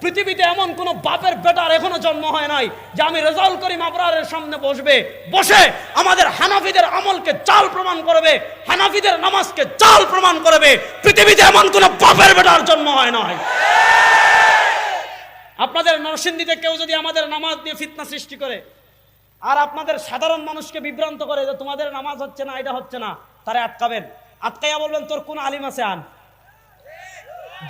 পৃথিবীতে এমন কোন বাপের বেটার এখনো জন্ম হয় নাই যে আমি রেজাউল করিম আবরারের সামনে বসে আমাদের হানাফিদের আমলকে জাল প্রমাণ করবে, হানাফিদের নামাজকে জাল প্রমাণ করবে। পৃথিবীতে এমন কোন বাপের বেটার জন্ম হয় নাই। আপনাদের নরসিংদীতে কেউ যদি আমাদের নামাজ নিয়ে ফিতনা সৃষ্টি করে আর আপনাদের সাধারণ মানুষকে বিভ্রান্ত করে যে তোমাদের নামাজ হচ্ছে না, এটা হচ্ছে না, তারে আটকাবেন। আটকাইয়া বলবেন তোর কোন আলিম আছে আন।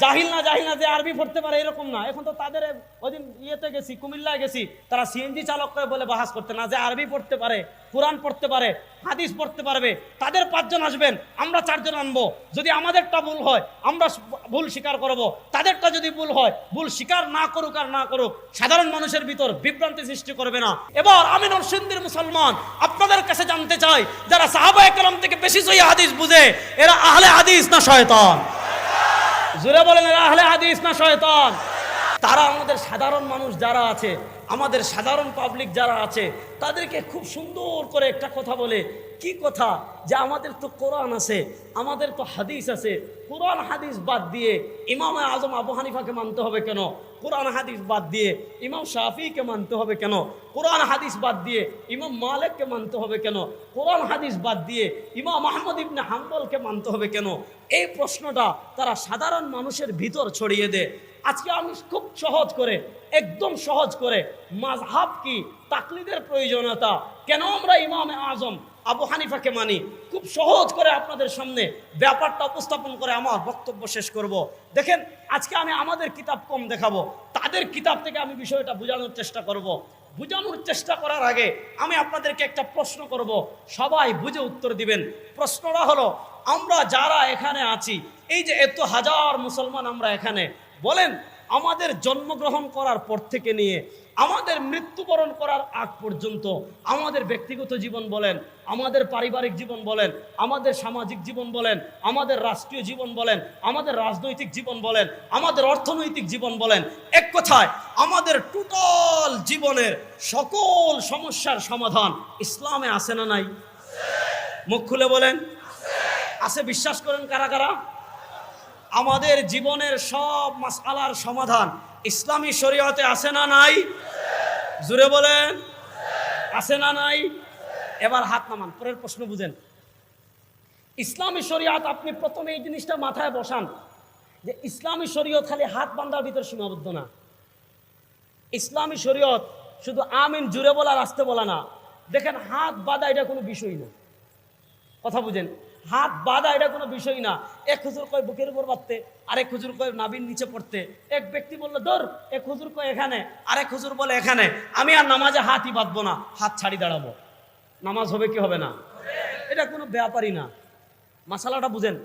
জাহিল না যে আরবি পড়তে পারে এরকম না। এখন তো তাদের ওইদিন ইয়েতে গেছি, কুমিল্লায় গেছি, তারা সিএনজি চালক করে বলে বাহাস করতে না, যে আরবি পড়তে পারে, কোরআন পড়তে পারে, হাদিস পড়তে পারবে, তাদের 5 জন আসবেন, আমরা 4 জন আনবো। যদি আমাদেরটা ভুল হয় আমরা ভুল স্বীকার করব, তাদেরটা যদি ভুল হয় ভুল স্বীকার না করুক আর না করুক, সাধারণ মানুষের ভিতর বিভ্রান্তি সৃষ্টি করবে না। এবার আমি নরসিংদীর মুসলমান আপনাদের কাছে জানতে চাই, যারা সাহাবায়ে কেরাম থেকে বেশি সহিহ হাদিস বুঝে এরা আহলে হাদিস না শয়তান? জোরে বলেন, এরা আহলে হাদিস না শয়তান? তারা আমাদের সাধারণ মানুষ যারা আছে, আমাদের সাধারণ পাবলিক যারা আছে, তাদেরকে খুব সুন্দর করে একটা কথা বলে। কি কথা? যে আমাদের তো কোরআন আছে, আমাদের তো হাদিস আছে, কোরআন হাদিস বাদ দিয়ে ইমাম আজম আবু হানিফাকে মানতে হবে কেন? কোরআন হাদিস বাদ দিয়ে ইমাম শাফিকে মানতে হবে কেন? কোরআন হাদিস বাদ দিয়ে ইমাম মালিককে মানতে হবে কেন? কোরআন হাদিস বাদ দিয়ে ইমাম আহমদ ইবনে হাম্বলকে মানতে হবে কেন? এই প্রশ্নটা তারা সাধারণ মানুষের ভিতর ছড়িয়ে দেয়। আজকে আমি খুব সহজ করে, একদম সহজ করে, মাযহাব কি, তাকলিদের প্রয়োজনীয়তা, কেন আমরা ইমাম আজম আবু হানিফাকে মানি, খুব সহজ করে আপনাদের সামনে ব্যাপারটা উপস্থাপন করে আমার বক্তব্য শেষ করব। দেখেন, আজকে আমি আমাদের কিতাব কম দেখাবো, তাদের কিতাব থেকে আমি বিষয়টা বোঝানোর চেষ্টা করব। বোঝানোর চেষ্টা করার আগে আমি আপনাদেরকে একটা প্রশ্ন করব, সবাই বুঝে উত্তর দিবেন। প্রশ্নটা হলো, আমরা যারা এখানে আছি, এই যে এত হাজার মুসলমান আমরা এখানে, বলেন আমাদের জন্মগ্রহণ করার পর থেকে নিয়ে আমাদের মৃত্যুবরণ করার আগ পর্যন্ত আমাদের ব্যক্তিগত জীবন বলেন, আমাদের পারিবারিক জীবন বলেন, আমাদের সামাজিক জীবন বলেন, আমাদের রাষ্ট্রীয় জীবন বলেন, আমাদের রাজনৈতিক জীবন বলেন, আমাদের অর্থনৈতিক জীবন বলেন, এক কথায় আমাদের টোটাল জীবনের সকল সমস্যার সমাধান ইসলামে আছে না নাই? মুখ খুলে বলেন আছে। বিশ্বাস করেন কারা কারা? আমাদের জীবনের সব মাসআলার সমাধান ইসলামী শরীয়তে আছে না নাই? জোরে বলেন, আছে না নাই? এবার হাত নামান, পরের প্রশ্ন বুঝেন। ইসলামী শরীয়ত, আপনি প্রথমে এই জিনিসটা মাথায় বসান যে ইসলামী শরীয়ত খালি হাত বান্ধার ভিতর সীমাবদ্ধ না। ইসলামী শরীয়ত শুধু আমিন জুড়ে বলা, আসতে বলা না। দেখেন, হাত বাঁধা এটা কোনো বিষয় না। কথা বুঝেন, হাত বাঁধা এটা কোনো বিষয় না। এক হুজুর কয় বুকের উপর বাঁধতে, আরেক হুজুর কয় নাভির নিচে পড়তে, এক ব্যক্তি বললো ধর, এক হুজুর কয় এখানে, আরেক হুজুর বলে এখানে। আমি আর নামাজে হাতই বাঁধবো না, হাত ছাড়ি দাঁড়াবো। নামাজ হবে কি হবে না? এটা কোনো ব্যাপারই না। মাসালাটা বুঝেন,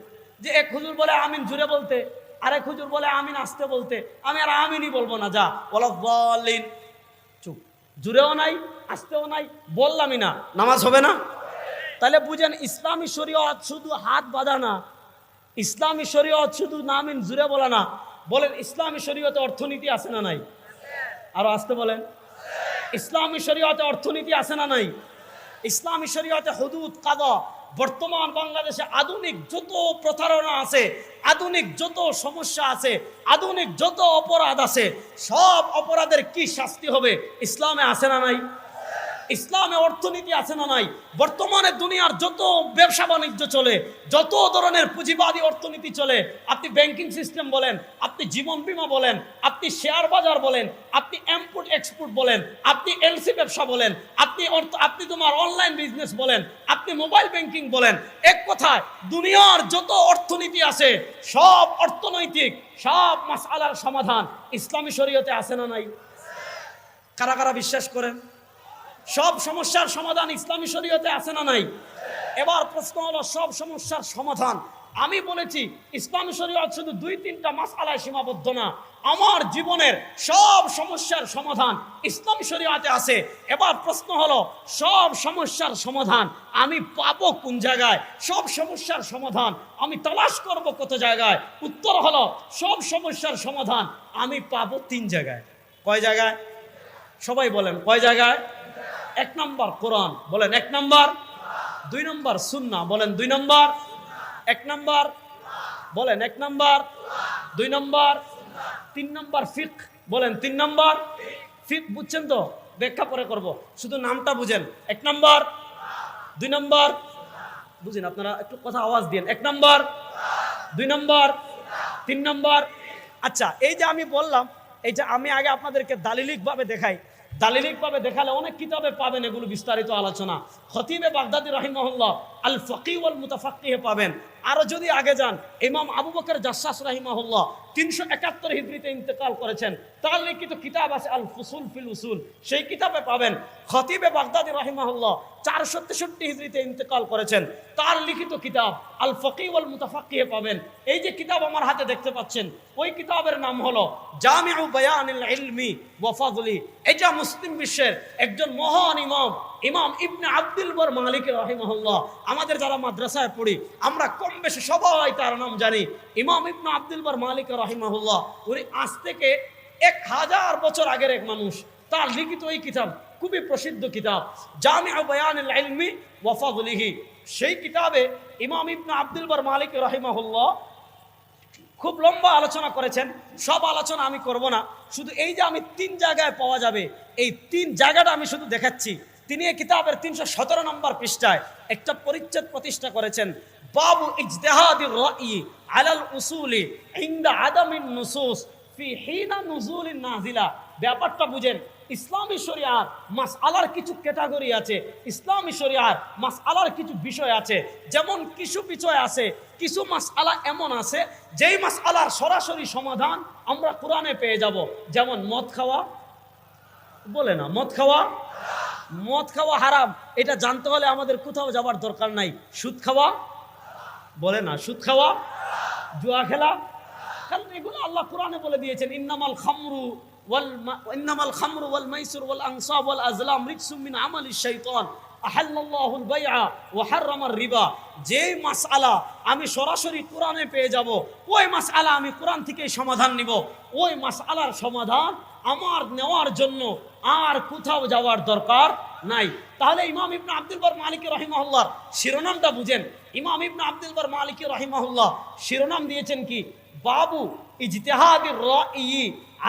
যে এক হুজুর বলে আমিন জুড়ে বলতে, আরেক হুজুর বলে আমিন আসতে বলতে, আমি আর আমিনই বলবো না, যা বলো বলিন, চুপ। জুড়েও নাই, আসতেও নাই, বললামই না, নামাজ হবে না? তাহলে বুঝেন, ইসলামী শরীয়ত শুধু হাত বাঁধা না, ইসলামী শরীয়ত শুধু নামিন জুড়ে বলা না। বলেন, ইসলামী শরীয়তে অর্থনীতি আছে না নাই? আরো আসতে বলেন, ইসলামী শরীয়তে অর্থনীতি আছে না নাই? ইসলামী শরীয়তে হুদুদ কাদা। বর্তমান বাংলাদেশে আধুনিক যত প্রতারণা আছে, আধুনিক যত সমস্যা আছে, আধুনিক যত অপরাধ আছে, সব অপরাধের কি শাস্তি হবে ইসলামে আছে না নাই? ইসলামে অর্থনীতি আছে না নাই? বর্তমানে দুনিয়ার যত ব্যবসা বাণিজ্য চলে, যত ধরনের পুঁজিবাদী অর্থনীতি চলে, আপনি ব্যাংকিং সিস্টেম বলেন, আপনি জীবন বীমা বলেন, আপনি শেয়ার বাজার বলেন, আপনি ইম্পোর্ট এক্সপোর্ট বলেন, আপনি এলসি ব্যবসা বলেন, আপনি তোমার অনলাইন বিজনেস বলেন, আপনি মোবাইল ব্যাংকিং বলেন, এক কথায় দুনিয়ার যত অর্থনীতি আছে, সব অর্থনৈতিক সব মাসআলার সমাধান ইসলামী শরীয়তে আছে না নাই? কারা কারা বিশ্বাস করেন সব সমস্যার সমাধান ইসলামী শরীয়তে আছে না নাই? এবার প্রশ্ন হলো, সব সমস্যার সমাধান আমি বলেছি ইসলামী শরীয়ত শুধু 2-3টা মাসআলায় সীমাবদ্ধ না। আমার জীবনের সব সমস্যার সমাধান ইসলামী শরীয়তে আছে। এবার প্রশ্ন হলো, সব সমস্যার সমাধান আমি পাবো কোন জায়গায়? সব সমস্যার সমাধান আমি তালাশ করব কত জায়গায়? উত্তর হলো, সব সমস্যার সমাধান আমি পাবো 3 জায়গায়। কয় জায়গায়? সবাই বলেন, কয় জায়গায়? 1 নম্বর কোরআন, বলেন 1 নম্বর। 2 নম্বর সুন্নাহ, বলেন 2 নম্বর। 1 নম্বর বলেন 1 নম্বর, 2 নম্বর, 3 নম্বর ফিকহ, বলেন 3 নম্বর বুঝছেন তো? ব্যাখ্যা পরে করব, শুধু নামটা বুঝেন। 1 নম্বর, 2 নম্বর, বুঝেন আপনারা, একটু কথা আওয়াজ দিন। 1 নম্বর, 2 নম্বর, 3 নম্বর। আচ্ছা, এই যে আমি বললাম, এই যে আমি আগে আপনাদেরকে দালিলিকভাবে দেখাই, দালিলিকভাবে দেখালে অনেক কিতাবে পাবেন এগুলো বিস্তারিত আলোচনা। খতিবে বাগদাদি রাহিমাহুল্লাহ আল ফাকিহ ওয়াল মুতাফাক্কিহে পাবেন। আরো যদি আগে যান, ইমাম আবু বকর জাসসাস রাহিমাহুল্লাহ 371 হিজরিতে ইন্তেকাল করেছেন, তার লিখিত কিতাব আছে আল ফুসুল ফিল উসুল, সেই কিতাবে পাবেন। খতিবে বাগদাদি রাহিমাহুল্লাহ 463 হিজরিতে ইন্তেকাল করেছেন, তার লিখিত কিতাব আল ফাকিহ ওয়াল মুতাফাক্কিহে পাবেন। এই যে কিতাব আমার হাতে দেখতে পাচ্ছেন, ওই কিতাবের নাম হলো জামিউ বায়ানিল ইলমি ওয়া ফাদলি। এটা মুসলিম বিশ্বের একজন মহান ইমাম, ইমাম ইবনে আব্দুল বার মালিকি রাহিমাহুল্লাহ। আমাদের যারা মাদ্রাসায় পড়ি আমরা কম বেশি সবাই তার নাম জানি, ইমাম ইবনে আব্দুল বার মালিকি রাহিমাহুল্লাহ। উনি আজ থেকে 1000 বছর আগের এক মানুষ। তার লিখিত এই কিতাব খুবই প্রসিদ্ধ কিতাব, জামিউ বায়ানিল ইলমি ওয়া ফাদলিহি। সেই কিতাবে ইমাম ইবনে আব্দুল বার মালিকি রাহিমাহুল্লাহ খুব লম্বা আলোচনা করেছেন। সব আলোচনা আমি করব না, শুধু এই যে আমি 3 জায়গায় পাওয়া যাবে, এই 3 জায়গাটা আমি শুধু দেখাচ্ছি। তিনি এই কিতাবের 317 নম্বর পৃষ্ঠায় একটা পরিচ্ছেদ প্রতিষ্ঠা করেছেন, বাবু ইজতিহাদির রাই আলাল উসুলি ইনদা আদামিন নুসুস ফি হিনা নুজুলিন নাজিলা। ব্যাপারটা বুঝেন, ইসলামী শরিয়ার মাসআলার কিছু ক্যাটাগরি আছে, ইসলামী শরিয়ার মাসআলার কিছু বিষয় আছে। যেমন কিছু বিষয় আছে, কিছু মাসআলা এমন আছে যেই মাসআলার সরাসরি সমাধান আমরা কোরআনে পেয়ে যাব। যেমন মদ খাওয়া, বলে না মদ খাওয়া, মদ খাওয়া হারাম, এটা জানতে হলে আমাদের কোথাও যাবার দরকার নাই। সুদ খাওয়া, বলে না সুদ খাওয়া, জুয়া খেলা, কারণ এগুলো আল্লাহ কোরআনে বলে দিয়েছেন, ইন্নামাল খামরু ওয়াল মাইসির ওয়াল আনসাব ওয়াল আজলাম রিজসুম মিন আমালিশ শাইতান আহাল্লাল্লাহুল বাইআ ওয়া হাররামার রিবা। যেই মাসআলা আমি সরাসরি কোরআনে পেয়ে যাব, ওই মাসআলা আমি কোরআন থেকেই সমাধান নিব। ওই মাসআলার সমাধান আমার নেওয়ার জন্য আর কোথাও যাওয়ার দরকার নাই। তাহলে ইমাম ইবনে আব্দুল বার মালিকি রাহিমাহুল্লাহর শিরোনামটা বুঝেন। ইমাম ইবনে আব্দুল বার মালিকি রাহিমাহুল্লাহ শিরোনাম দিয়েছেন কি, বাবু ইজতিহাদির রাই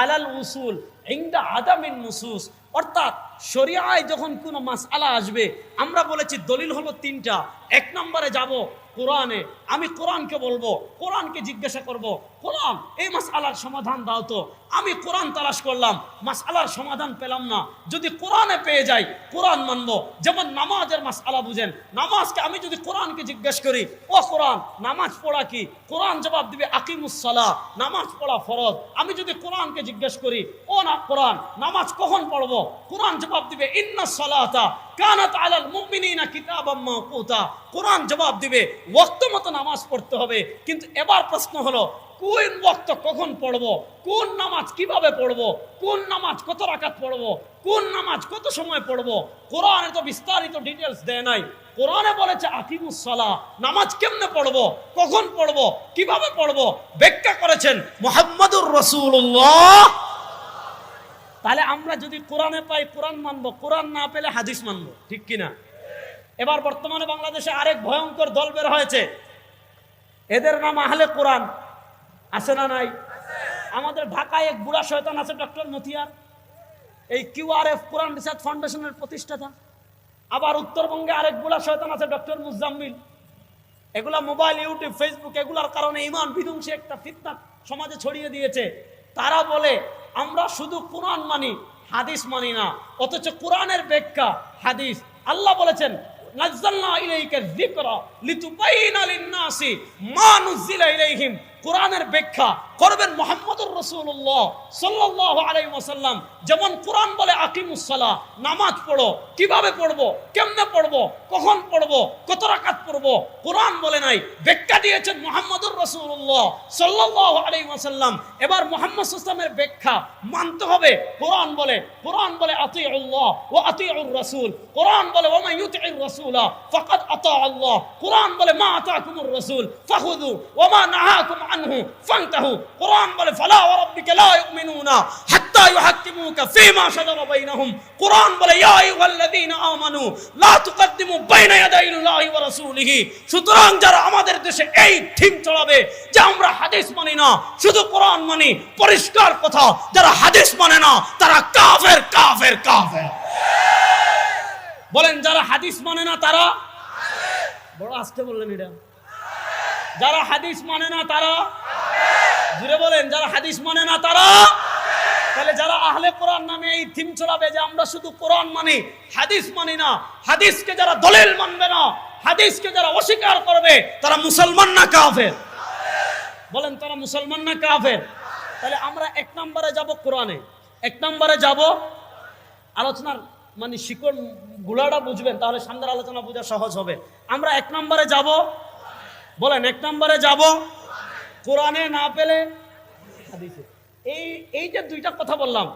আলাল উসুল ইনদা আদামিন নুসুস। অর্থাৎ শরিয়ায় যখন কোনো মাসআলা আসবে, আমরা বলেছি দলিল হলো 3টা। 1 নম্বরে যাব কোরআনে, আমি কোরআনকে বলবো, কোরআনকে জিজ্ঞাসা করব, কোরআন এই মাসআলার সমাধান দাও তো। আমি কোরআন তালাশ করলাম, মাসআলার সমাধান পেলাম না, যদি কোরআনে পেয়ে যাই কোরআন মানবো। যেমন নামাজের মাসআলা বুঝেন, নামাজকে আমি যদি কোরআনকে জিজ্ঞেস করি, ও কোরআন নামাজ পড়া কি, কোরআন জবাব দিবে আকিমুস সালাহ, নামাজ পড়া ফরজ। আমি যদি কোরআনকে জিজ্ঞেস করি, ও না কোরআন নামাজ কখন পড়বো, কোরআন জবাব দিবে ইন্নাস সালাতা কানাত আলাল মুমিনিনা কিতাবাম মাওকুতা। কোরআন জবাব দিবে ওয়াক্ত মতো নামাজ পড়তে হবে। কিন্তু এবার প্রশ্ন হলো, কোন ওয়াক্ত কখন পড়বো, কোন নামাজ কিভাবে পড়বো, কোন নামাজ কত রাকাত পড়বো, কোন নামাজ কত সময় পড়বো? কোরআনে তো বিস্তারিত ডিটেলস দেয় নাই। কোরআনে বলেছে আকিমুস সালাহ, নামাজ কেমনে পড়বো, কখন পড়বো, কিভাবে পড়বো, ব্যাখ্যা করেছেন মুহাম্মাদুর রাসূলুল্লাহ। তাহলে আমরা যদি কোরআনে পাই কোরআন মানবো, কোরআন না পেলে হাদিস মানবো, ঠিক কিনা? এবার বর্তমানে বাংলাদেশে আরেক ভয়ঙ্কর দল বের হয়েছে, এদের নাম আহলে কোরআন। আছে না নাই? আমাদের ঢাকায় এক বুড়া শয়তান আছে, ডক্টর মতিয়ার, এই QRF কোরআন রিসার্চ ফাউন্ডেশনের প্রতিষ্ঠাতা। আবার উত্তরবঙ্গে আরেক বুড়া শয়তান আছে, ডক্টর মুজাম্মিল। এগুলা মোবাইল, ইউটিউব, ফেসবুক এগুলার কারণে ইমান বিধ্বংসী একটা ফিতনা সমাজে ছড়িয়ে দিয়েছে। তারা বলে আমরা শুধু কোরআন মানি, হাদিস মানি না, অথচ কোরআনের ব্যাখ্যা হাদিস। আল্লাহ বলেছেন নাজ্জালনা ইলাইকা যিকরা লিতুবাইয়িনা লিন-নাসি মা নুজিলা ইলাইহিম। কোরআনের ব্যাখ্যা করবেন মুহাম্মদুর রাসূলুল্লাহ সাল্লাল্লাহু আলাইহি ওয়াসাল্লাম। যেমন কোরআন বলে আকিমুস সালাহ, নামাজ পড়ো, কিভাবে পড়বো, কেমনে পড়বো, কখন পড়বো, কত রাকাত পড়বো, কোরআন বলে নাই, ব্যাখ্যা দিয়েছেন মুহাম্মদুর রাসূলুল্লাহ সাল্লাল্লাহু আলাইহি ওয়াসাল্লাম। এবার মুহাম্মদ সাল্লাল্লাহু আলাইহি ওয়াসাল্লামের ব্যাখ্যা মানতে হবে। কোরআন বলে আতিউল্লাহ ওয়া আতিউর রাসূল। কোরআন বলে ওয়া মান ইউতিউর রাসূলা ফাকাদ আতা আল্লাহ। কোরআন বলে মা আতাকুমুর রাসূল ফাখুযু ওয়া মা নাহাকুম আনহু ফান্তাহু। কোরআন বলে ফালা ওয়া রাব্বিকা লা ইউমিনুনা হাত্তা হাত্তা ইউহাক্কিমুকা ফীমা শাজারা বাইনাহুম। কোরআন বলে ইয়া আইয়ুহাল্লাযীনা আমানু লা তুকদ্দিমু বাইনা ইয়াদাইল্লাহি ওয়া রাসূলিহি। সুতরাং যারা আমাদের দেশে এই থিম চলাবে যে আমরা হাদিস মানি না, শুধু কোরআন মানি, পরিষ্কার কথা, যারা হাদিস মানে না তারা কাফের কাফের কাফের। বলেন যারা হাদিস মানে না তারা, বড় আস্তে বললেন এটা, যারা হাদিস মানে না তারা, জুড়ে বলেন যারা হাদিস মানে না তারা। তাহলে যারা আহলে কোরআন নামে এই থিম চলাবে যে আমরা শুধু কোরআন মানি, হাদিস মানি না, হাদিসকে যারা দলিল মানবে না, হাদিসকে যারা অস্বীকার করবে, তারা মুসলমান না কাফের? বলেন তারা মুসলমান না কাফের? তাহলে আমরা এক নম্বরে যাব কোরআনে, এক নম্বরে যাব, আলোচনার মানে শিকড় গুলাটা বুঝবেন, তাহলে সামনের আলোচনা বোঝা সহজ হবে। আমরা এক নম্বরে যাব, বলেন এক নম্বরে যাব কোরআনে, না পেলে হাদিসে। এই যে দুইটা কথা বললাম,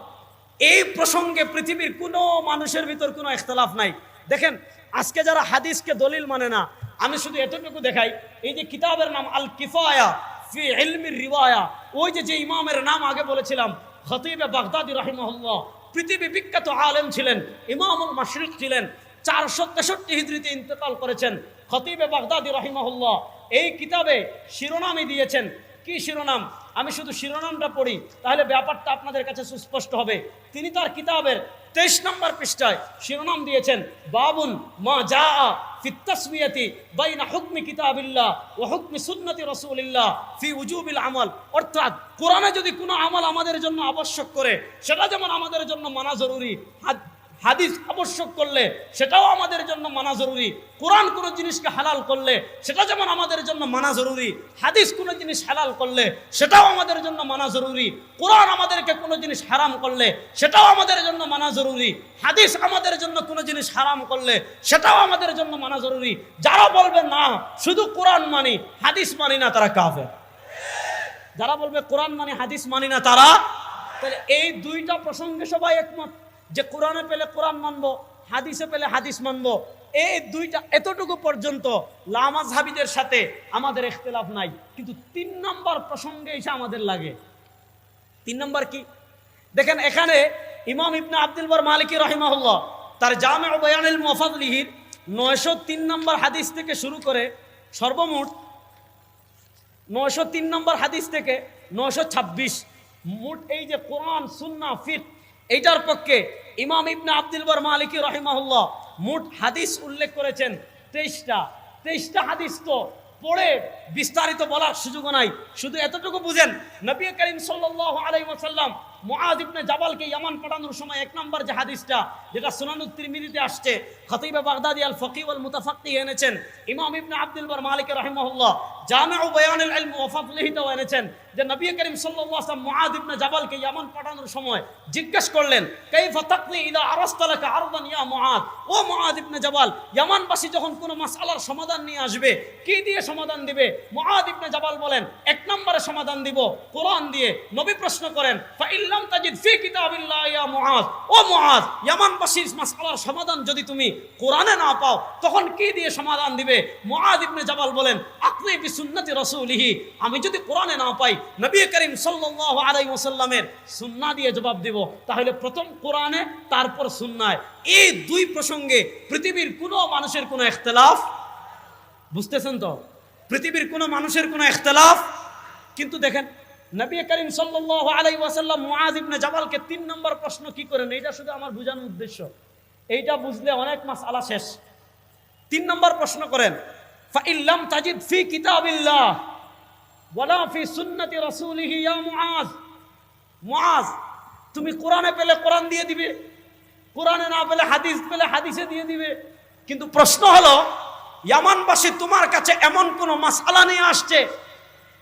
এই প্রসঙ্গে পৃথিবীর কোনো মানুষের ভিতর কোনো ইখতিলাফ নাই। দেখেন আজকে যারা হাদিসকে দলিল মানে না, আমি শুধু এতটুকু দেখাই, এই যে কিতাবের নাম আল কিফায়া ফি ইলমির রিওয়ায়া, ওই যে ইমামের নাম আগে বলেছিলাম খতিবে বাগদাদি রাহিমাহুল্লাহ, পৃথিবী বিখ্যাত আলেম ছিলেন, ইমামুল মাশরিক ছিলেন, 463 হিজরিতে ইন্তেকাল করেছেন খতিবে বাগদাদি রাহিমাহুল্লাহ। এই কিতাবে শিরোনামই দিয়েছেন, কি শিরোনাম? আমি শুধু শিরোনামটা পড়ি তাহলে ব্যাপারটা আপনাদের কাছে সুস্পষ্ট হবে। তিনি তার কিতাবের 23 নম্বর পৃষ্ঠায় শিরোনাম দিয়েছেন বাবুন মা জাআ ফি তাসমিয়াতি বাইনা হুকমি কিতাবিল্লাহ ওয়া হুকমি সুন্নতি রাসূলিল্লাহ ফি উজুবিল আমাল। অর্থাৎ কোরআনে যদি কোনো আমল আমাদের জন্য আবশ্যক করে সেটা যেমন আমাদের জন্য মানা জরুরি, হাদিস আবশ্যক করলে সেটাও আমাদের জন্য মানা জরুরি। কোরআন কোনো জিনিসকে হালাল করলে সেটা যেমন আমাদের জন্য মানা জরুরি, হাদিস কোনো জিনিস হালাল করলে সেটাও আমাদের জন্য মানা জরুরি। কোরআন আমাদেরকে কোনো জিনিস হারাম করলে সেটাও আমাদের জন্য মানা জরুরি, হাদিস আমাদের জন্য কোনো জিনিস হারাম করলে সেটাও আমাদের জন্য মানা জরুরি। যারা বলবে না শুধু কোরআন মানি হাদিস মানি না, তারা কাফের। যারা বলবে কোরআন মানি হাদিস মানি না, তারা, তাহলে এই দুইটা প্রসঙ্গে সবাই একমত যে কোরআনে পেলে কোরআন মানবো, হাদিসে পেলে হাদিস মানবো। এই দুইটা এতটুকু পর্যন্ত লামাযহাবীদের সাথে আমাদের ইখতিলাফ নাই। কিন্তু 3 নম্বর প্রসঙ্গে এসে আমাদের লাগে। 3 নম্বর কি? দেখেন এখানে ইমাম ইবনে আব্দুল বার মালিকি রাহিমাহুল্লাহ তার জামিউ বায়ানুল মুফাদ্দিলিহির 903 নম্বর হাদিস থেকে শুরু করে সর্বমোট 903 নম্বর হাদিস থেকে 926 মোট এই যে কোরআন সুন্নাহ ফিকহ, এইটার পক্ষে ইমাম ইবনে আব্দুল বার মালিকি রাহিমাহুল্লাহ মোট হাদিস উল্লেখ করেছেন 23টা হাদিস তো পড়ে বিস্তারিত বলার সুযোগ নাই। শুধু এতটুকু বুঝেন, নবী করিম সাল্লাল্লাহু আলাইহি ওয়াসাল্লাম মুআয ইবনে জাবালকে ইয়ামান পাঠানোর সময় 1 নম্বর যে হাদিসটা, যেটা সুনানুত তিরমিজিতে আসছে, খতিব বাগদাদি আল ফকিহ ওয়াল মুতাফাক্কিহ এনেছেন, ইমাম ইবনে আব্দুল বার মালিক রাহিমাহুল্লাহ জামিউ বায়ানুল ইলম ওয়া ফাদলিহিতেও এনেছেন, যে নবী করিম সাল্লাল্লাহু আলাইহি ওয়াসাল্লাম মুআয ইবনে জাবালকে ইয়ামান পাঠানোর সময় জিজ্ঞেস করলেন, কাইফা তাকলি ইদা আরাসতা লাকা আরদান ইয়া মুআয, ও মুআয ইবনে জাবাল, ইয়ামানবাসী যখন কোনো মাসআলার সমাধান নিয়ে আসবে কি দিয়ে সমাধান দিবে? মুআয ইবনে জাবাল বলেন 1 নম্বরে সমাধান দিব কোরআন দিয়ে। নবী প্রশ্ন করেন, ফা ইল্লাম তাজিদ ফি কিতাবিল্লাহ ইয়া মুআয, ও মুআয, ইয়ামানবাসীর মাসআলার সমাধান যদি তুমি কোরআনে না পাও তখন কি দিয়ে সমাধান দিবে? মুআয ইবনে জাবাল বলেন, আকলি বিসুন্নতি রাসূলিহি, আমি যদি কোরআনে না পাই নবী করিম সাল্লাল্লাহু আলাইহি ওয়াসাল্লামের সুন্নাহ দিয়ে জবাব দেব। তাহলে প্রথম কোরআনে, তারপর সুন্নায়। এই দুই প্রসঙ্গে পৃথিবীর কোনো মানুষের কোনো ইখতিলাফ, বুঝতেছেন তো? পৃথিবীর কোনো মানুষের কোনো ইখতিলাফ। কিন্তু দেখেন নবী করিম সাল্লাল্লাহু আলাইহি ওয়াসাল্লাম মুআয ইবনে জাবালকে 3 নম্বর প্রশ্ন কি করেন, এইটা শুধু আমার বোঝানোর উদ্দেশ্য, এইটা বুঝলে অনেক মাসআলা শেষ। 3 নম্বর প্রশ্ন করেন, ফা ইল্লাম তাজিদ ফি কিতাবিল্লাহ ওয়ালা ফি সুন্নতি রাসূলিহি ইয়া মুআয, মুআয তুমি কোরআনে পেলে কোরআন দিয়ে দিবে, কোরআনে না পেলে হাদিস পেলে হাদিসে দিয়ে দিবে। কিন্তু প্রশ্ন হলো, ইয়ামানবাসী তোমার কাছে এমন কোন মাসআলা নিয়ে আসছে,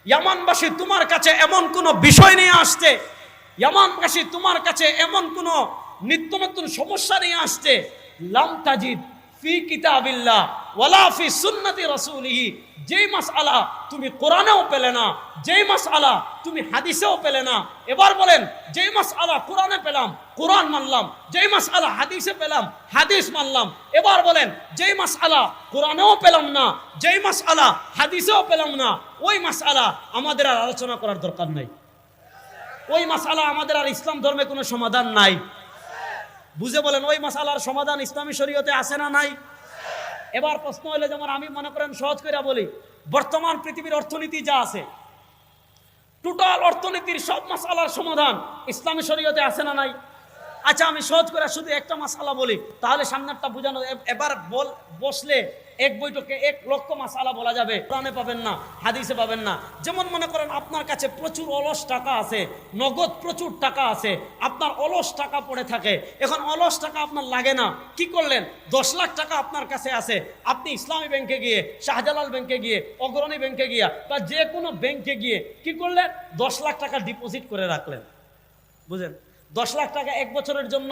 ইয়ামানবাসী তোমার কাছে এমন কোন বিষয় নিয়ে আসছে, ইয়ামানবাসী তোমার কাছে এমন কোন নিত্য নতুন সমস্যা নিয়ে আসছে, লাম তাজিদ ফি কিতাবিল্লাহ ওয়ালা ফি সুন্নতি রাসূলিহি, যেই মাসআলা তুমি কোরআনেও পেলে না, যেই মাসআলা তুমি হাদিসেও পেলে না। এবার বলেন, যেই মাসআলা কোরআনে পেলাম কোরআন মানলাম, যেই মাসআলা হাদিসে পেলাম হাদিস মানলাম। এবার বলেন, যেই মাসআলা কোরআনেও পেলাম না, যেই মাসআলা হাদিসেও পেলাম না, ওই মাসআলা আমাদের আর আলোচনা করার দরকার নাই, ওই মাসালা আমাদের আর ইসলাম ধর্মে কোনো সমাধান নাই। বুঝে বলেন, ওই মাসালার সমাধান ইসলামী শরীয়তে আছে না নাই? এবার প্রশ্ন হলো, যেমন আমি মনে করেন সহজ করে বলি, বর্তমান পৃথিবীর অর্থনীতি যা আছে, টোটাল অর্থনীতির সব মাসালার সমাধান ইসলামী শরীয়তে আছে না নাই? আচ্ছা, আমি সহজ করে শুধু একটা মাসালা বলি, তাহলে সামনেরটা বোঝানো। এবার বসলে এক বৈঠকে 1 লক্ষ মাসালা বলা যাবে, কোরআনে পাবেন না, হাদিসে পাবেন না। যেমন মনে করেন আপনার কাছে প্রচুর অলস টাকা আছে, নগদ প্রচুর টাকা আছে, আপনার অলস টাকা পড়ে থাকে। এখন অলস টাকা আপনার লাগে না, কি করলেন? 10 লাখ টাকা আপনার কাছে আছে, আপনি ইসলামী ব্যাংকে গিয়ে, শাহজালাল ব্যাংকে গিয়ে, অগ্রণী ব্যাংকে গিয়ে বা যে কোনো ব্যাংকে গিয়ে কি করলেন? 10 লাখ টাকা ডিপোজিট করে রাখলেন। বুঝেন? 10 লাখ টাকা 1 বছরের জন্য,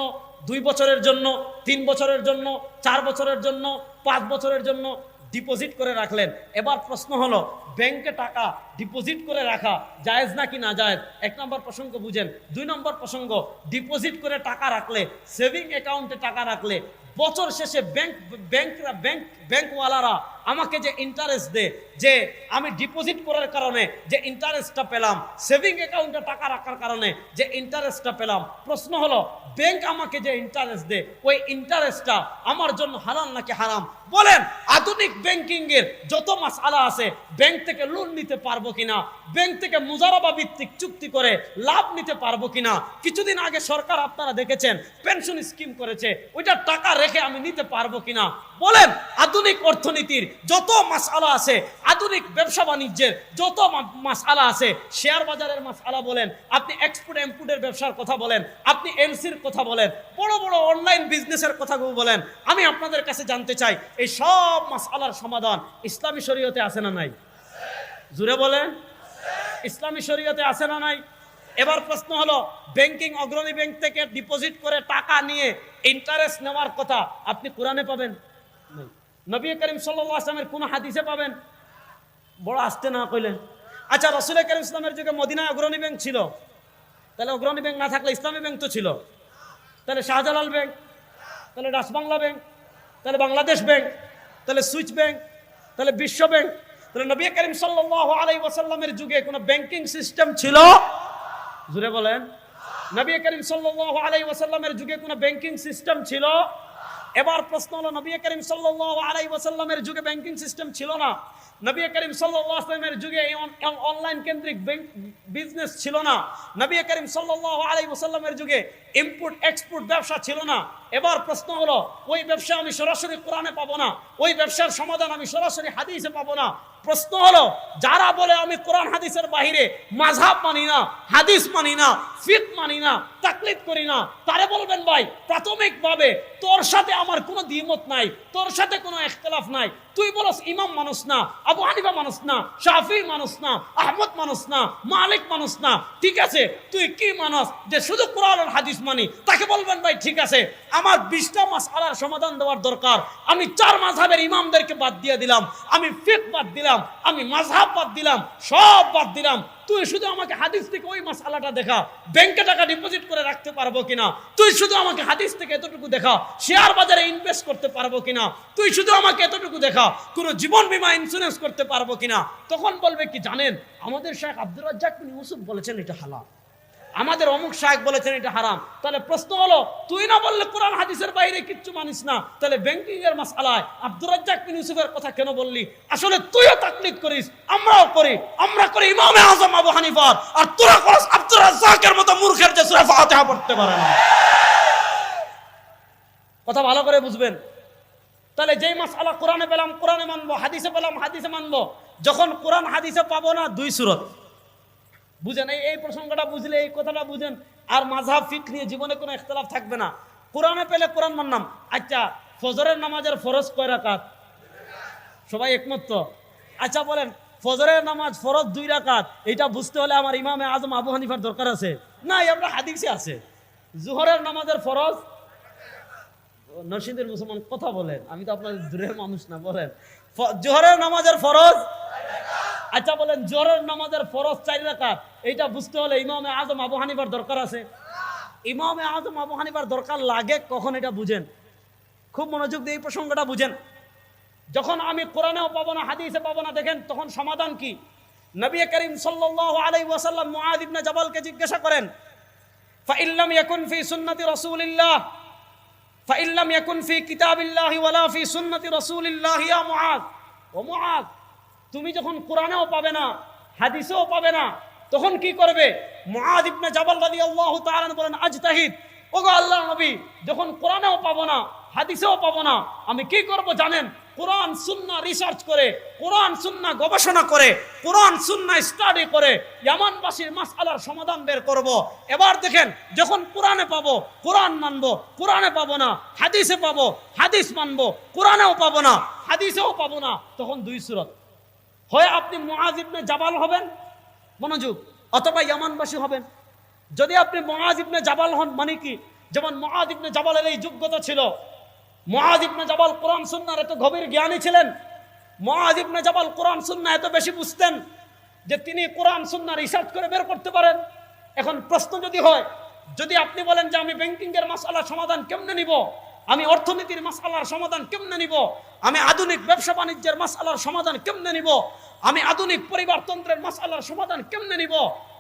2 বছরের জন্য, 3 বছরের জন্য, 4 বছরের জন্য, 5 বছরের জন্য ডিপোজিট করে রাখলেন। এবার প্রশ্ন হলো, ব্যাংকে টাকা ডিপোজিট করে রাখা জায়েজ নাকি না জায়েজ? 1 নম্বর প্রসঙ্গ বুঝেন। 2 নম্বর প্রসঙ্গ, ডিপোজিট করে টাকা রাখলে, সেভিং অ্যাকাউন্টে টাকা রাখলে বছর শেষে ব্যাংকওয়ালারা আমাকে যে ইন্টারেস্ট দেয়, যে আমি ডিপোজিট করার কারণে যে ইন্টারেস্টটা পেলাম, সেভিং অ্যাকাউন্টে টাকা রাখার কারণে যে ইন্টারেস্টটা পেলাম, প্রশ্ন হলো ব্যাংক আমাকে যে ইন্টারেস্ট দেয়, ওই ইন্টারেস্টটা আমার জন্য হালাল নাকি হারাম? বলেন, আধুনিক ব্যাংকিং এর যত মাসআলা আছে, ব্যাংক থেকে লোন নিতে পারবো কিনা, ব্যাংক থেকে মুজারাবা ভিত্তিক চুক্তি করে লাভ নিতে পারবো কিনা? কিছুদিন আগে সরকার, আপনারা দেখেছেন, পেনশন স্কিম করেছে, ওইটা টাকা রেখে আমি নিতে পারবো কিনা? বলেন, আধুনিক অর্থনীতির যত মাসআলা আছে, আধুনিক ব্যবসা বাণিজ্যের যত মাসআলা আছে, শেয়ার বাজারের মাসআলা বলেন, আপনি এক্সপোর্ট ইম্পোর্টের ব্যবসার কথা বলেন, আপনি এলসির কথা বলেন, বড় বড় অনলাইন বিজনেসের কথাগুলো বলেন, আমি আপনাদের কাছে জানতে চাই, এই সব মাসআলার সমাধান ইসলামী শরীয়তে আছে না নাই? জুড়ে বলেন, ইসলামী শরীয়তে আছে না নাই? এবার প্রশ্ন হলো, ব্যাংকিং, অগ্রণী ব্যাংক থেকে ডিপোজিট করে টাকা নিয়ে ইন্টারেস্ট নেওয়ার কথা আপনি কোরআনে পাবেন? নবী করিম সাল্লাল্লাহু আলাইহি ওয়াসাল্লামের কোন হাদিসে পাবেন? বড় আসতে না কইলেন। আচ্ছা, রাসূল করিম ইসলামের যুগে মদিনায় অগ্রণী ব্যাংক ছিল, তাহলে অগ্রণী ব্যাংক না থাকলে ইসলামী ব্যাংক তো ছিল, তাহলে শাহজালাল ব্যাংক, তাহলে রাজবাংলা ব্যাংক, তাহলে বাংলাদেশ ব্যাংক, তাহলে সুইচ ব্যাংক, তাহলে বিশ্ব ব্যাংক, তাহলে নবী করিম সাল্লাল্লাহু আলাইহি ওয়াসাল্লামের যুগে কোনো ব্যাংকিং সিস্টেম ছিল? জুড়ে বলেন, নবী করিম সাল্লাল্লাহু আলাইহি ওয়াসাল্লামের যুগে কোনো ব্যাংকিং সিস্টেম ছিল? এবার প্রশ্ন হলো, নবী করিম সাল্লাল্লাহু আলাইহি ওয়াসাল্লামের যুগে ব্যাংকিং সিস্টেম ছিল না, নবী করিম সাল্লাল্লাহু আলাইহি ওয়াসাল্লামের যুগে অনলাইন কেন্দ্রিক বিজনেস ছিল না, নবী করিম সাল্লাল্লাহু আলাইহি ওয়াসাল্লামের যুগে ইম্পোর্ট এক্সপোর্ট ব্যবসা ছিল না। এবার প্রশ্ন হলো, ওই ব্যবসা আমি সরাসরি কোরআনে পাবো না, ওই ব্যবসার সমাধান আমি সরাসরি হাদিসে পাবো না। প্রশ্ন হলো, যারা বলে আমি কোরআন হাদিসের বাহিরে মাযহাব মানি না, হাদিস মানি না, ফিকহ মানি না, তাকলিদ করি না, তারে বলবেন, ভাই, প্রাথমিকভাবে তোর সাথে আমার কোনো দ্বিমত নাই, তোর সাথে কোনো ইখতিলাফ নাই। তুই বলস ইমাম মানুষ না, আবু হানিফা মানুষ না, শাফি মানুষ না, আহমদ মানুষ না, মালিক মানুষ না, ঠিক আছে, তুই কি মানুষ যে শুধু কোরআন আর হাদিস মানি? তাকে বলবেন, ভাই, ঠিক আছে, আমার 20টা মাসআলার সমাধান দেওয়ার দরকার, আমি 4 মাযহাবের ইমামদেরকে বাদ দিয়ে দিলাম, আমি ফিকহ বাদ দিলাম, আমি মাযহাব বাদ দিলাম, সব বাদ দিলাম, তুই শুধু আমাকে হাদিস থেকে ওই মাসআলাটা দেখা, ব্যাংকে টাকা ডিপোজিট করে রাখতে পারবো কিনা, তুই শুধু আমাকে হাদিস থেকে এতটুকু দেখা, শেয়ার বাজারে ইনভেস্ট করতে পারবো কিনা, তুই শুধু আমাকে এতটুকু দেখা, কোনো জীবন বীমা ইন্স্যুরেন্স করতে পারবো কিনা। তখন বলবে কি জানেন, আমাদের শাইখ আব্দুর রাজ্জাক বিন ইউসুফ বলেছেন এটা হালাল, আমাদের অমুক শাইখ বলেছেন এটা হারাম। তাহলে প্রশ্ন হলো, তুই না বললে কোরআন হাদিসের বাইরে কিচ্ছু মানিস না, তাহলে ব্যাংকিং এর মাসআলায় আব্দুর রাজ্জাক বিন ইউসুফের কথা কেন বললি? আসলে তুইও তাকলিদ করিস, আমরাও করি, আমরা করি ইমামে আযম আবু হানিফার, আর তোরা করিস আব্দুর রাজ্জাকের মতো মূর্খের যে সূরা ফাতিহা পড়তে পারে না। কথা ভালো করে বুঝবেন। তাহলে যেই মাসআলা কোরআনে পেলাম কোরআনে মানবো, হাদিসে পেলাম হাদিসে মানবো। যখন কোরআন হাদিসে পাবো না, 2 সূরত বুঝেন, এই প্রসঙ্গটা বুঝলে, এই কথাটা বুঝেন, আর মাযহাব ফিকহ নিয়ে জীবনে কোনো ইখতিলাফ থাকবে না। কোরআনে পেলে কোরআন মানলাম। আচ্ছা, ফজরের নামাজের ফরজ কয় রাকাত? সবাই একমত তো? আচ্ছা বলেন, ফজরের নামাজ ফরজ 2 রাকাত, এটা বুঝতে হলে আমার ইমামে আযম আবু হানিফার দরকার আছে? না, আমরা হাদিসে আছে। জোহরের নামাজের ফরজ, নরসিংদীর মুসলমান কথা বলেন, আমি তো আপনাদের দূরের মানুষ না, বলেন জোহরের নামাজের ফরজ। আচ্ছা বলেন, জোহরের নামাজের ফরজ 4 রাকাত, এইটা বুঝতে হলে ইমামে আযম আবু হানিফার দরকার আছে? ইমামে আযম আবু হানিফার দরকার লাগে কখন, এটা বুঝেন, খুব মনোযোগ দিয়ে এই প্রসঙ্গটা বুঝেন। যখন আমি কোরআনেও পাবো না, হাদিসে পাবো না, দেখেন তখন সমাধান কি? নবী করিম সাল্লাল্লাহু আলাইহি ওয়াসাল্লাম মুআয ইবনে জাবালকে জিজ্ঞাসা করেন, ফাইল্লাম ইয়াকুন ফি সুন্নতি রাসূলিল্লাহ ফাইল্লাম ইয়াকুন ফি কিতাবিল্লাহি ওয়ালা ফি সুন্নতি রাসূলিল্লাহ ইয়া মুআয, ও মুআয, তুমি যখন কোরআনেও পাবে না, হাদিসেও পাবে না, তখন কি করবে? মুআয ইবনে জাবাল রাদিয়াল্লাহু তাআলা বলেন, আজতাহিদ, ওগো আল্লাহর নবী, যখন কোরআনেও পাবো না, হাদিসেও পাবো না, আমি কি করব জানেন? কোরআন সুন্নাহ রিসার্চ করে, কোরআন সুন্নাহ গবেষণা করে, কোরআন সুন্নাহ স্টাডি করে ইয়ামানবাসীর মাসআলার সমাধান বের করব। এবার দেখেন, যখন কোরআনে পাবো কোরআন মানবো, কোরআনে পাবো না হাদিসে পাবো, হাদিস মানবো, কোরআনেও পাবো না হাদিসেও পাবো না, তখন দুই সুরত, হয় আপনি মুআয ইবনে জাবাল হবেন, মনোযোগ, অথবা ইয়ামানবাসী হবেন। যদি আপনি মুআয ইবনে জাবাল হন, মানে কি? যেমন মুআয ইবনে জাবালের এই যোগ্যতা ছিল। মুআয ইবনে জাবাল কোরআন সুন্নাহর এত গভীর জ্ঞানী ছিলেন, মুআয ইবনে জাবাল কোরআন সুন্নাহ এত বেশি বুঝতেন যে তিনি কোরআন সুন্নাহ রিসার্চ করে বের করতে পারেন। এখন প্রশ্ন যদি হয়, যদি আপনি বলেন যে আমি ব্যাংকিং এর মাসআলার সমাধান কেমনে নিব, আমি অর্থনীতির মাসআলার সমাধান কেমনে নিব, আমি আধুনিক ব্যবসা বাণিজ্যের মাসআলার সমাধান কেমনে নিব, আমি আধুনিক পরিবারতন্ত্রের মাসআলার সমাধান কেমনে নিব,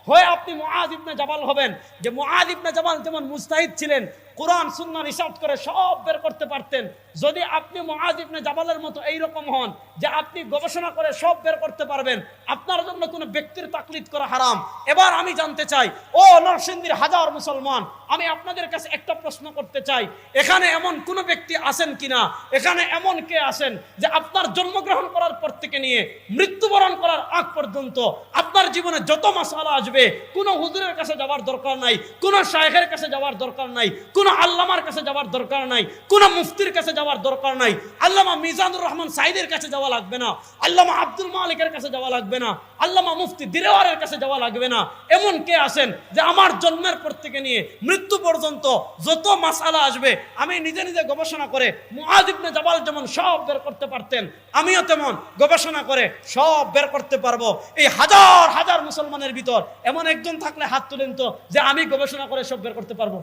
হয় আপনি মুআয ইবনে জাবাল হবেন। যে মুআয ইবনে জাবাল যেমন মুজতাহিদ ছিলেন, কোরআন সুন্নাহ রিসার্চ করে সব বের করতে পারতেন। যদি আপনি মুআয ইবনে জাবালের মতো এইরকম হন যে আপনি গবেষণা করে সব বের করতে পারবেন, আপনার জন্য কোনো ব্যক্তির তাকলিদ করা হারাম। এবার আমি জানতে চাই, ও নরসিংদীর হাজার মুসলমান, আমি আপনাদের কাছে একটা প্রশ্ন করতে চাই, এখানে এমন কোন ব্যক্তি আছেন কিনা, এখানে এমন কে আছেন যে আপনার জন্মগ্রহণ করার পর থেকে নিয়ে মৃত্যুবরণ করার আগ পর্যন্ত আপনার জীবনে যত মাসআলা আসবে, কোনো হুজুরের কাছে যাওয়ার দরকার নাই, কোনো শায়েখের কাছে যাওয়ার দরকার নাই, কোনো আল্লামার কাছে যাওয়ার দরকার নাই, কোনো মুফতির কাছে যাওয়ার দরকার নাই, আল্লামা মিজানুর রহমান সাইদের কাছে যাওয়া লাগবে না, আল্লামা আব্দুল মালিকের কাছে যাওয়া লাগবে না, আল্লামা মুফতি দিলওয়ারের কাছে যাওয়া লাগবে না। এমন কে আছেন যে আমার জন্মের পর থেকে নিয়ে মৃত্যু পর্যন্ত যত মাসআলা আসবে আমি নিজে নিজে গবেষণা করে, মুআয ইবনে জাবাল যেমন সব বের করতে পারতেন, আমিও তেমন গবেষণা করে সব বের করতে পারবো। এই হাজার হাজার মুসলমানের ভিতর এমন একজন থাকলে হাত তুলেন তো যে আমি গবেষণা করে সব বের করতে পারবো।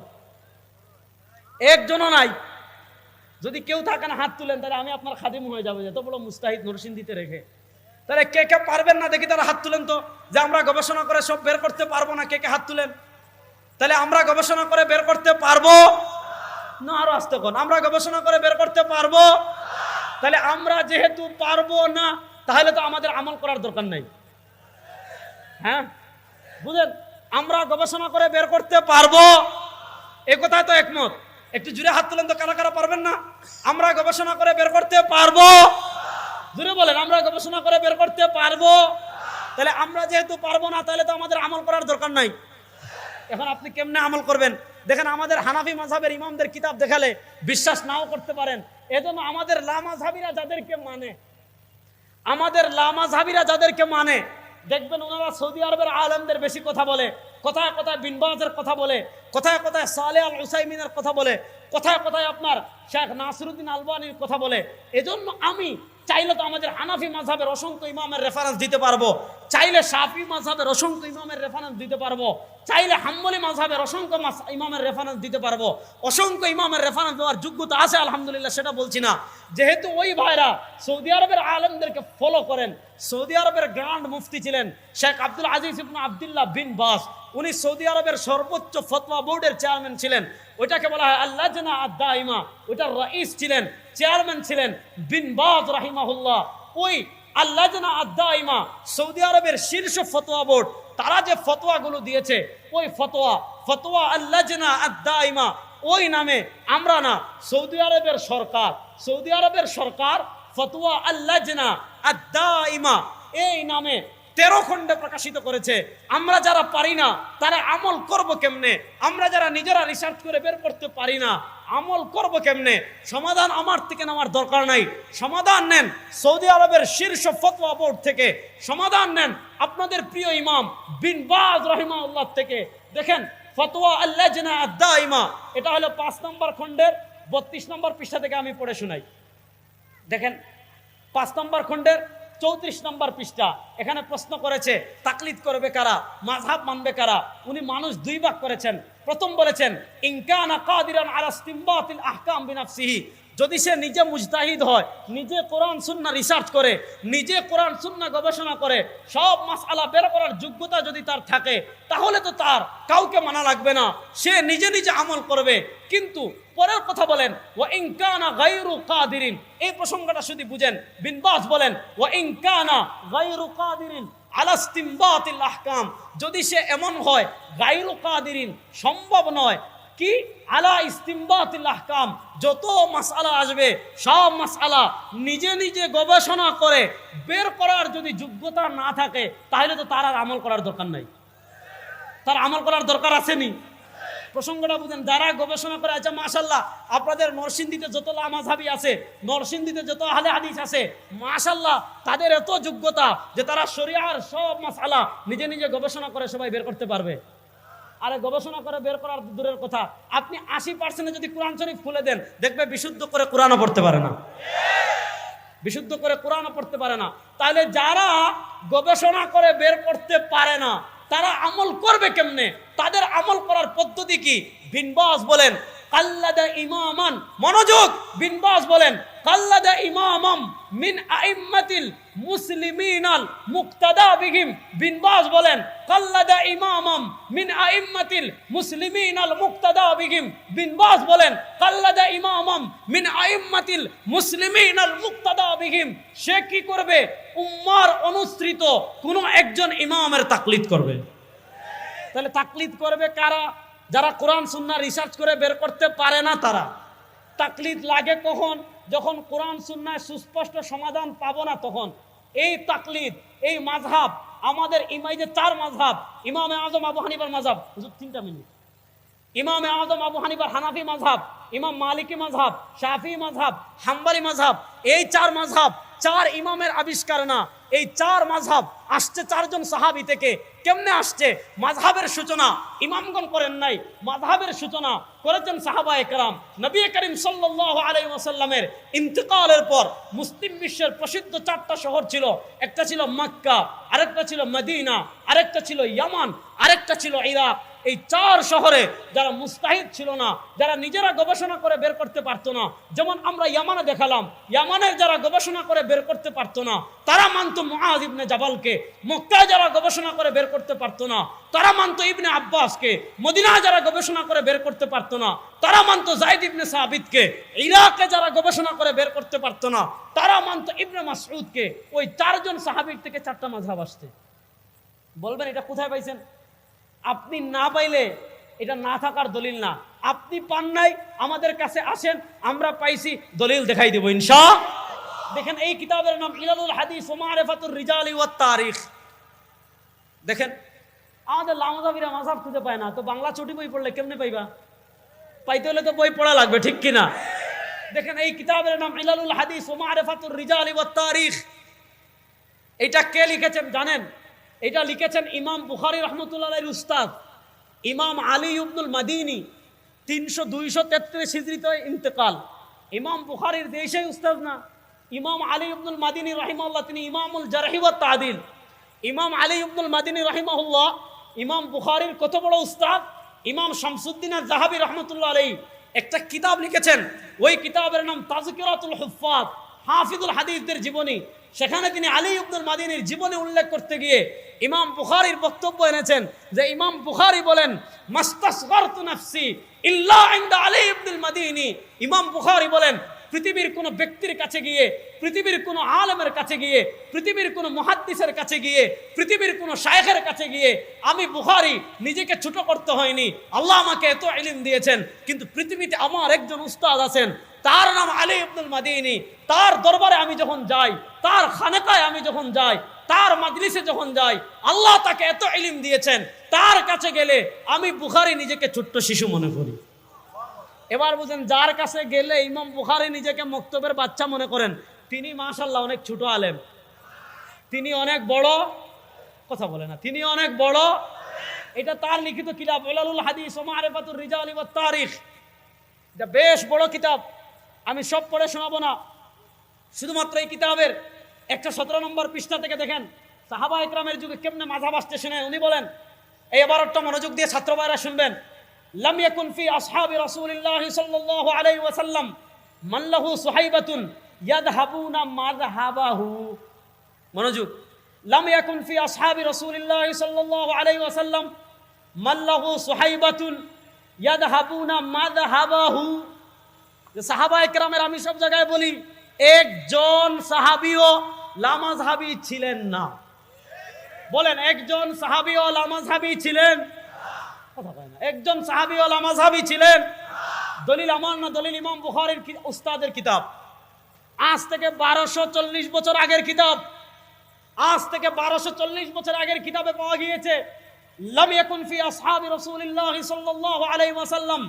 একজনও নাই। যদি কেউ থাকেন হাত তুলেন, তাহলে আমি আপনার খাদিম হয়ে যাবো, এত বড় মুস্তাহিদ নরসিংদীতে রেখে। তাহলে কে কে পারবেন না দেখি, তারা হাত তুলেন তো, যে আমরা গবেষণা করে সব বের করতে পারবো না। কে কে হাত তুলেন? তাহলে আমরা গবেষণা করে বের করতে পারবো না? আরো আসতে কোন, আমরা গবেষণা করে বের করতে পারবো? তাহলে আমরা যেহেতু পারবো না, তাহলে তো আমাদের আমল করার দরকার নাই। হ্যাঁ, বুঝলেন? আমরা গবেষণা করে বের করতে পারবো, এ কথায় তো একমত। একটু জুড়ে হাত তুলেন তো, কারা কারা পারবেন না? আমরা গবেষণা করে বের করতে পারবো, জুড়ে বলেন, আমরা গবেষণা করে বের করতে পারবো। তাহলে আমরা যেহেতু পারবো না, তাহলে তো আমাদের আমল করার দরকার নাই। এখন আপনি কেমনে আমল করবেন? দেখেন, আমাদের হানাফি মাযহাবের ইমামদের কিতাব দেখালে বিশ্বাস নাও করতে পারেন। এজন্য আমাদের লামাযহাবিরা যাদেরকে মানে, আমাদের লামাযহাবিরা যাদেরকে মানে, দেখবেন ওনারা সৌদি আরবের আলেমদের বেশি কথা বলে, কথায় কথায় বিন বাজের কথা বলে, কথায় কথায় সালেহ আল উসাইমিনের কথা বলে, কথায় কথায় আপনার শেখ নাসিরউদ্দিন আলবানির কথা বলে। এজন্য আমি চাইলে তো আমাদের হানাফি মাযহাবের অসংখ্য ইমামের রেফারেন্স দিতে পারবো, চাইলে শাফি মাযহাবের অসংখ্য ইমামের রেফারেন্স দিতে পারবো, চাইলে হাম্বলি মাযহাবের অসংখ্য ইমামের রেফারেন্স দিতে পারবো। অসংখ্য ইমামের রেফারেন্স দেওয়ার যোগ্যতা আছে আলহামদুলিল্লাহ, সেটা বলছি না। যেহেতু ওই ভাইরা সৌদি আরবের আলেমদেরকে ফলো করেন, সৌদি আরবের গ্র্যান্ড মুফতি ছিলেন শেখ আব্দুল আজিজ ইবনে আব্দুল্লাহ বিন বাস, উনি সৌদি আরবের সর্বোচ্চ ফতোয়া বোর্ডের চেয়ারম্যান ছিলেন। ওইটাকে বলা হয় আল-লাজনা আদ-দাইমা, ওইটার রাইস ছিলেন, চেয়ারম্যান ছিলেন বিন বাজ রাহিমাহুল্লাহ। ওই আল-লাজনা আদ-দাইমা সৌদি আরবের শীর্ষ ফতোয়া বোর্ড, তারা যে ফতোয়াগুলো দিয়েছে, ওই ফতোয়া আল-লাজনা আদ-দাইমা, ওই নামে আমরা না, সৌদি আরবের সরকার ফতোয়া আল-লাজনা আদ-দাইমা এই নামে 13 খণ্ডে প্রকাশিত করেছে। আমরা যারা পারি না তারা আমল করব কেমনে? আমরা যারা নিজেরা রিসার্চ করে বের করতে পারি না, আমল করব কেমনে? সমাধান আমার থেকে নেওয়ার দরকার নাই, সমাধান নেন সৌদি আরবের শীর্ষ ফতোয়া বোর্ড থেকে, সমাধান নেন আপনাদের প্রিয় ইমাম বিন বাজ রাহিমাহুল্লাহ থেকে। দেখেন, ফতোয়া আল-লাজনা আদ-দাইমা, এটা হলো 5 নম্বর খণ্ডের 32 নম্বর পৃষ্ঠা থেকে আমি পড়ে শোনাই। দেখেন, 5 নম্বর খণ্ডের 34 নম্বর পৃষ্ঠা। এখানে প্রশ্ন করেছে তাকলিদ করবে কারা, মাযহাব মানবে কারা। উনি মানুষ 2 ভাগ করেছেন। প্রথম বলেছেন ইনকানা কাদিরান আলা ইসতিমবাতিল আহকাম বিনাফসিহি, যদি সে নিজে মুজতাহিদ হয়, নিজে কোরআন সুন্নাহ রিসার্চ করে, নিজে কোরআন সুন্নাহ গবেষণা করে, সব মাসআলা বের করার যোগ্যতা যদি তার থাকে, তাহলে তো তার কাউকে মানা লাগবে না, সে নিজে নিজে আমল করবে। কিন্তু পরের কথা বলেন, ওয়া ইন কানা গায়রু কাদিরিন, এই প্রসঙ্গটা শুধু বুঝেন। বিন বাজ বলেন, ওয়া ইন কানা গায়রু কাদিরিন আলা ইসতিমবাতিল আহকাম, যদি সে এমন হয় গায়রু কাদিরিন, সম্ভব নয় কি আলা ইস্তিমবাতিল আহকাম, যত মাসআলা আসবে সব মাসআলা নিজে নিজে গবেষণা করে বের করার যদি যোগ্যতা না থাকে, তাহলে তো তার আর আমল করার দরকার নাই। তার আমল করার দরকার আসেনি। প্রসঙ্গটা বুঝেন। যারা গবেষণা করে, আচ্ছা মাশাআল্লাহ আপনাদের নরসিংদীতে যত মাযহাবী আছে, নরসিংদীতে যত আহলে হাদিস আছে, মাশাআল্লাহ তাদের এত যোগ্যতা যে তারা শরিয়ার সব মাসআলা নিজে নিজে গবেষণা করে সবাই বের করতে পারবে। আরে গবেষণা করে বের করার দূরের কথা, আপনি 80% যদি কোরআন শরীফ খুলে দেন, দেখবে বিশুদ্ধ করে কোরআনও পড়তে পারে না, বিশুদ্ধ করে কোরআনও পড়তে পারে না। তাহলে যারা গবেষণা করে বের করতে পারে না, তারা আমল করবে কেমনে? তাদের আমল করার পদ্ধতি কি? বিন বাজ বলেন, কাল্লাদা ইমামান, মনোযোগ, বিন বাজ বলেন কাল্লাদা ইমামাম মিন আইম্মাতিল মুসলিমিনাল মুক্তাদা বিহিম। বিন বাজ বলেন কাল্লাদা ইমামাম মিন আইম্মাতিল মুসলিমিনাল মুক্তাদা বিহিম। বিন বাজ বলেন কাল্লাদা ইমামাম মিন আইম্মাতিল মুসলিমিনাল মুক্তাদা বিহিম। সে কি করবে? উম্মার অনুসৃত কোন একজন ইমামের তাকলিদ করবে। তাহলে তাকলিদ করবে কারা? যারা কোরআন সুন্নাহ রিসার্চ করে বের করতে পারে না তারা। তাকলিদ লাগে কখন? যখন কোরআন সুন্নাহ সুস্পষ্ট সমাধান পাবো না তখন। এই তাকলিদ, এই মাযহাব আমাদের এই যে 4 মাযহাব, ইমামে আযম আবু হানিফার মাযহাব, হুজুর 3টা মিনিট, ইমামে আযম আবু হানিফার হানাফি মাযহাব, ইমাম মালিকি মাযহাব, শাফিঈ মাযহাব, হাম্বলি মাযহাব, এই 4 মাযহাব 4 ইমামের আবিষ্কার না। এই 4 মাযহাব আসছে 4 জন সাহাবী থেকে। কেমনে আসছে? মাযহাবের সূচনা ইমামগণ করেন নাই, মাযহাবের সূচনা করেছেন সাহাবায়ে কেরাম। নবী করিম সাল্লাল্লাহু আলাইহি ওয়াসাল্লামের ইন্তেকালের পর মুসলিম বিশ্বের প্রসিদ্ধ 4টা শহর ছিল। একটা ছিল মক্কা, আরেকটা ছিল মদিনা, আরেকটা ছিল ইয়ামান, আরেকটা ছিল ইরাক। এই 4 শহরে যারা মুস্তাহিদ ছিল না, যারা নিজেরা গবেষণা করে বের করতে পারতো না, যেমন আমরা ইয়ামানে দেখালাম, ইয়ামানের যারা গবেষণা করে বের করতে পারতো না তারা মানতো মুআয ইবনে জাবালকে। মক্কায় যারা গবেষণা করে বের করতে পারতো না তারা মানতো ইবনে আব্বাসকে। মদিনায় যারা গবেষণা করে বের করতে পারতো না তারা মানতো যায়েদ ইবনে সাবিতকে। ইরাকে যারা গবেষণা করে বের করতে পারতো না তারা মানতো ইবনে মাসউদকে। ওই 4 জন সাহাবীর থেকে 4টা মাযহাব আসছে। বলবেন এটা কোথায় পাইছেন? আপনি না পাইলে এটা না থাকার দলিল না। আপনি পান নাই, আমাদের কাছে আসেন, আমরা পাইছি, দলিল দেখাই দেব ইনশাআল্লাহ। দেখেন এই কিতাবের নাম ইলালুল হাদিস ওয়া মারিফাতুর রিজালি ওয়াত তারিখ। দেখেন আমাদের লামাযাবিরা মাযহাব খুঁজে পায় না, তো বাংলা চটি বই পড়লে কেমনে পাইবা? পাইতে হলে তো বই পড়া লাগবে, ঠিক কিনা? দেখেন এই কিতাবের নাম ইলালুল হাদিস ওয়া মারিফাতুর রিজালি ওয়াত তারিখ। এটা কে লিখেছেন জানেন? এটা লিখেছেন ইমাম বুখারী রাহমাতুল্লাহ আলাইহির উস্তাদ ইমাম আলী ইবনুল মাদিনী। 233 হিজরিতে ইন্তেকাল। ইমাম বুখারীর দেশেই উস্তাদ না, ইমাম আলী ইবনুল মাদিনী রাহিমাহুল্লাহ, তিনি ইমামুল জারহি ওয়াত তাদিল। ইমাম আলী ইবনুল মাদিনী রাহিমাহুল্লাহ ইমাম বুখারীর কত বড় উস্তাদ! ইমাম শামসুদ্দিন আয-যাহাবী রাহমাতুল্লাহ আলাইহি একটা কিতাব লিখেছেন, ওই কিতাবের নাম তাযকিরাতুল হুফাজ, হাফিজুল হাদিসদের জীবনী। সেখানে তিনি আলী ইবনুল মাদিনীর জীবনী উল্লেখ করতে গিয়ে ইমাম বুখারীর বক্তব্য এনেছেন যে ইমাম বুখারী বলেন মাস্তাসগারতু নাফসি ইল্লা ইনদা আলী ইবনুল মাদিনী। ইমাম বুখারী বলেন পৃথিবীর কোনো ব্যক্তির কাছে গিয়ে, পৃথিবীর কোনো আলেমের কাছে গিয়ে, পৃথিবীর কোনো মুহাদ্দিসের কাছে গিয়ে, পৃথিবীর কোনো শায়েখের কাছে গিয়ে আমি বুখারী নিজেকে ছোট করতে হয়নি। আল্লাহ আমাকে এত ইলম দিয়েছেন, কিন্তু পৃথিবীতে আমার একজন উস্তাদ আছেন, তার নাম আলী ইবনুল মাদিনী। তার দরবারে আমি যখন যাই, তার খানেকায় আমি যখন যাই, তার মাজলিসে যখন যাই, আল্লাহ তাকে এত ইলম দিয়েছেন, তার কাছে গেলে আমি বুখারী নিজেকে ছোট্ট শিশু মনে করি। এবার বুঝেন, যার কাছে গেলে ইমাম বুখারী নিজেকে মক্তবের বাচ্চা মনে করেন, তিনি মাশাআল্লাহ অনেক ছোট আলেম, তিনি অনেক বড়, কথা বলে না, তিনি অনেক বড়। এটা তার লিখিত কিতাব ইলালুল হাদিস ওয়া মারিফাতুর রিজালি ওয়াত তারিখ। এটা বেশ বড় কিতাব, আমি সব পড়ে শোনাবো না, শুধুমাত্র এই কিতাবের 117 নম্বর পৃষ্ঠা থেকে দেখেন সাহাবা ইকরামের যুগে কেমনে মাযহাব আসতে শুনে। উনি বলেন, এই এবারটা মনোযোগ দিয়ে ছাত্র ভাইরা শুনবেন, লাম ইয়াকুন ফি আসহাবি রাসূলিল্লাহ সাল্লাল্লাহু আলাইহি ওয়াসাল্লাম মাল্লাহু সুহাইবাতুন ইয়াদহাবুনা মাযহাবাহু। মনোযোগ, লাম ইয়াকুন ফি আসহাবি রাসূলিল্লাহ সাল্লাল্লাহু আলাইহি ওয়াসাল্লাম মাল্লাহু সুহাইবাতুন ইয়াদহাবুনা মাযহাবাহু। যে সাহাবায়ে কেরামের আমি সব জায়গায় বলি, একজন সাহাবীও লামাযহাবী ছিলেন না। বলেন, একজন সাহাবীও লামাযহাবী ছিলেন? কথা কয় না। একজন সাহাবীও লামাযহাবী ছিলেন? দলিল আমার না, দলিল ইমাম বুখারীর উস্তাদের কিতাব, আজ থেকে 1240 বছর আগের কিতাব। আজ থেকে 1240 বছর আগের কিতাবে পাওয়া গিয়েছে, লাম ইয়াকুন ফি আসহাবি রাসূলিল্লাহ সাল্লাল্লাহু আলাইহি ওয়াসাল্লাম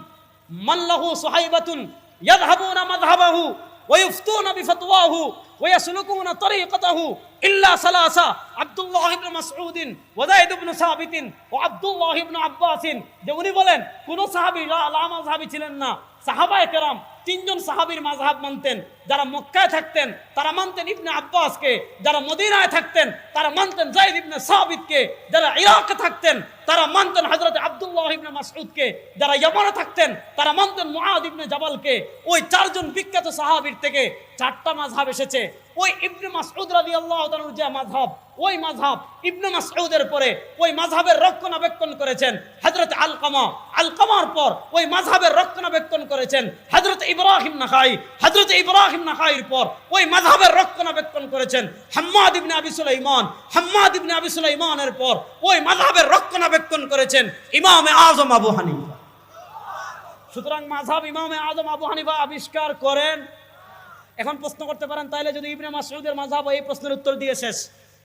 মান লাহু সুহাইবাতুন ইয়াযহাবুনা মাযহাবাহু ওয়া ইফতুনা বিফতওয়াহু ওয়া ইয়াসলুকুনা তরিকাতাহু ইল্লা সালাসা আব্দুল্লাহ ইবনে মাসউদ ওয়া যায়েদ ইবনে সাবিত ওয়া আব্দুল্লাহ ইবনে আব্বাস। যে উনি বলেন কোন সাহাবী লামাযহাবী ছিলেন না। সাহাবায়ে কেরাম তিনজন সাহাবীর মাযহাব মানতেন। যারা মক্কায় থাকতেন তারা মানতেন ইবনে আব্বাসকে, যারা মদিনায় থাকতেন তারা মানতেন যায়েদ ইবনে সাবিতকে, যারা ইরাকে থাকতেন তারা মানতেন হযরত আব্দুল্লাহ ইবনে মাসউদকে, যারা ইয়ামানে থাকতেন তারা মানতেন মুআদ ইবনে জাবালকে। ওই চারজন বিখ্যাত সাহাবীর থেকে চারটা মাযহাব এসেছে। ওই ইবনে মাসউদ রাদিয়াল্লাহু তাআলার যে মাযহাব, ওই মাযহাব ইবনে মাসউদের পরে ওই মাযহাবের রক্ষণাবেক্ষণ করেছেন হযরত আলকামা। আলকামার পর ওই মাযহাবের রক্ষণাবেক্ষণ করেছেন হযরত ইব্রাহিম নাখাই। হযরত ইব্রাহিম নাখাইর পর ওই মাযহাবের রক্ষণাবেক্ষণ করেছেন হাম্মাদ ইবনে আবি সুলাইমান। হাম্মাদ ইবনে আবি সুলাইমানের পর ওই মাযহাবের রক্ষণাবেক্ষণ করেছেন ইমামে আযম আবু হানিফা। সুতরাং মাযহাব ইমামে আযম আবু হানিফা আবিষ্কার করেন। এখন প্রশ্ন করতে পারেন, তাইলে যদি ইবনে মাসউদের মাযহাব, এই প্রশ্নের উত্তর দিয়ে শেষ।